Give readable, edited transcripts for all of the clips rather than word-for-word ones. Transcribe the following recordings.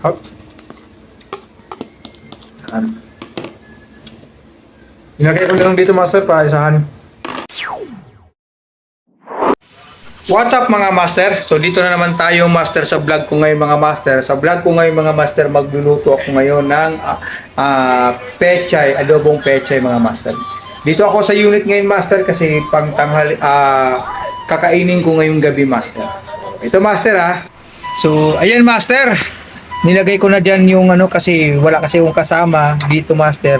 Hop. Yan. Ilagay ko lang dito master para isahan. What's up mga master? So dito na naman tayo master sa vlog ko ngayon mga master. Sa vlog ko ngayon mga master, magluluto ako ngayon ng pechay, adobong pechay mga master. Dito ako sa unit ngayon master kasi pang tanghali, kakainin ko ngayong gabi master. Ito master So ayan master, nilagay ko na dyan yung kasi wala kasi yung kasama dito master.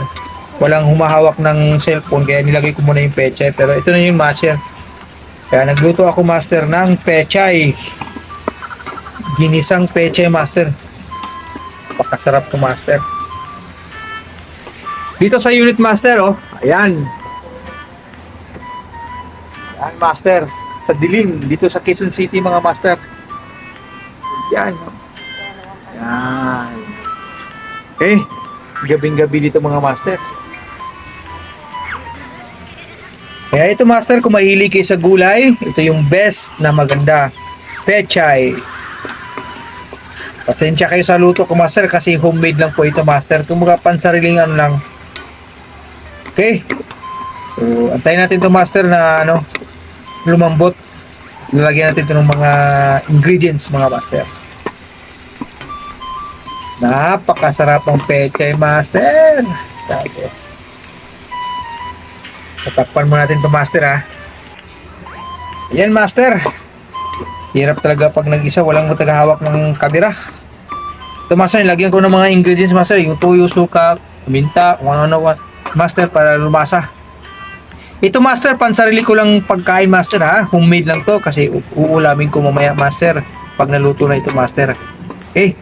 Walang humahawak ng cellphone kaya nilagay ko muna yung pechay. Pero ito na yung master. Kaya nagluto ako master ng pechay. Ginisang pechay master. Pakasarap to master. Dito sa unit master ayan. Ayan master. Sa dilim dito sa Quezon City mga master. Ayan. Ayan. Okay. Gabing-gabi dito mga master. Kaya ito master, kung mahilig kayo sa gulay, ito yung best na maganda. Pechay. Pasensya kayo sa luto ko master kasi homemade lang po ito master. Kumbaga pansariling lang. Okay. So, antayin natin ito master na lumambot. Lalagyan natin ito ng mga ingredients mga master. Napakasarap ng pechay master. Sabi. Tatakpan mo natin ito master Ayan master. Hirap talaga pag nag-isa, walang matagahawak ng kamera. Ito master, nilagyan ko ng mga ingredients master. Yung tuyo, suka, minta, kung ano master para lumasa. Ito master, pansarili ko lang pagkain master Homemade lang to kasi uulamin ko mamaya master pag naluto na ito master. Okay.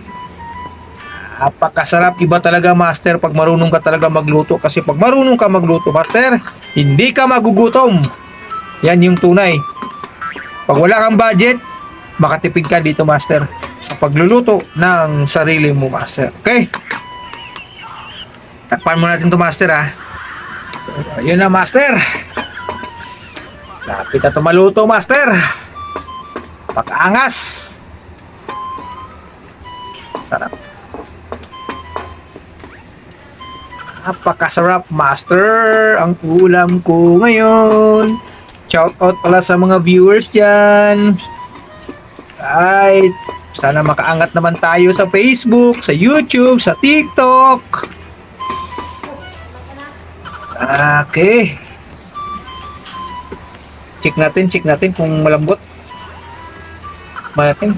Napakasarap, iba talaga master pag marunong ka talaga magluto. Kasi pag marunong ka magluto master, hindi ka magugutom. Yan yung tunay. Pag wala kang budget, makatipid ka dito master sa pagluluto ng sarili mo master. Okay. Takpan mo natin to master So, yun na master. Lapit na to maluto master. Pag-angas. Sarap. Napakasarap master ang ulam ko ngayon. Shout out pala sa mga viewers dyan. Right. Sana makaangat naman tayo sa Facebook, sa YouTube, sa TikTok. Okay. Check natin kung malambot. Malating.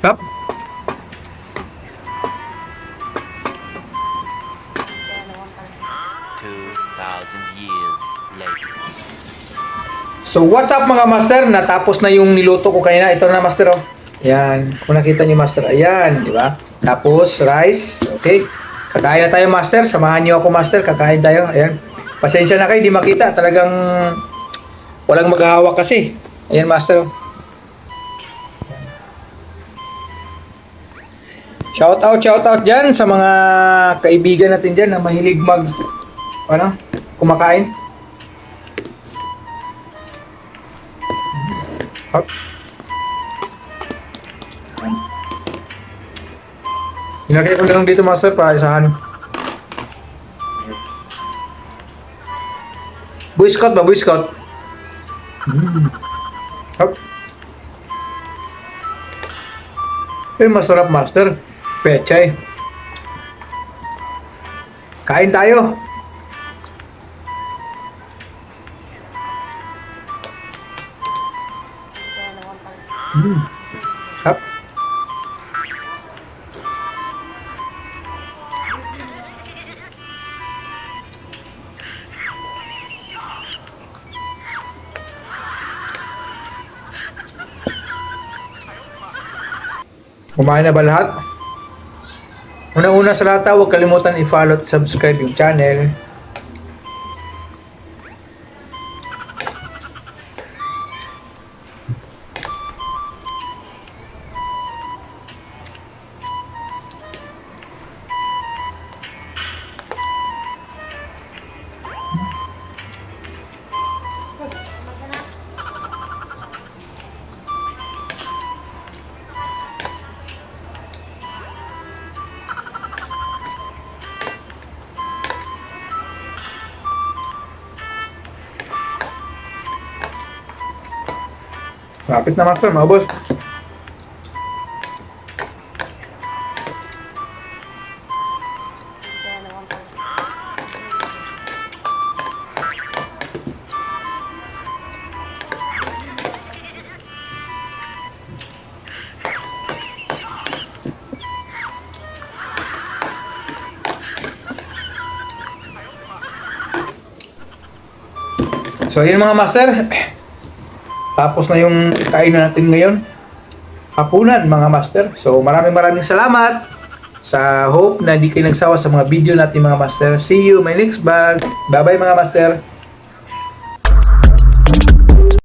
Up. 2,000 years later. So what's up mga master? Natapos na yung niluto ko kanina. Ito na master Ayan. Kung nakita niyo master, ayan, di ba? Tapos rice, okay. Kakain na tayo master. Samahan niyo ako master. Kakain tayo. Ayan. Pasensya na kayo, di makita. Talagang walang maghahawak kasi. Ayan master. Shout out dyan sa mga kaibigan natin dyan na mahilig kumakain. Hop. Ilagay ko lang dito master para isahan. Boy Scout ba? Boy Scout? Hop. Masarap master. Pechay. Kain tayo. Hop. Kumain na ba lahat? Una-una sa lahat, huwag kalimutan i-follow at subscribe yung channel. Lapit na master, maubos. So yun mga master, tapos na yung kainan natin ngayon. Hapunan mga master. So maraming salamat. Sa hope na hindi kayo nagsawa sa mga video natin mga master. See you my next vlog. Bye bye mga master.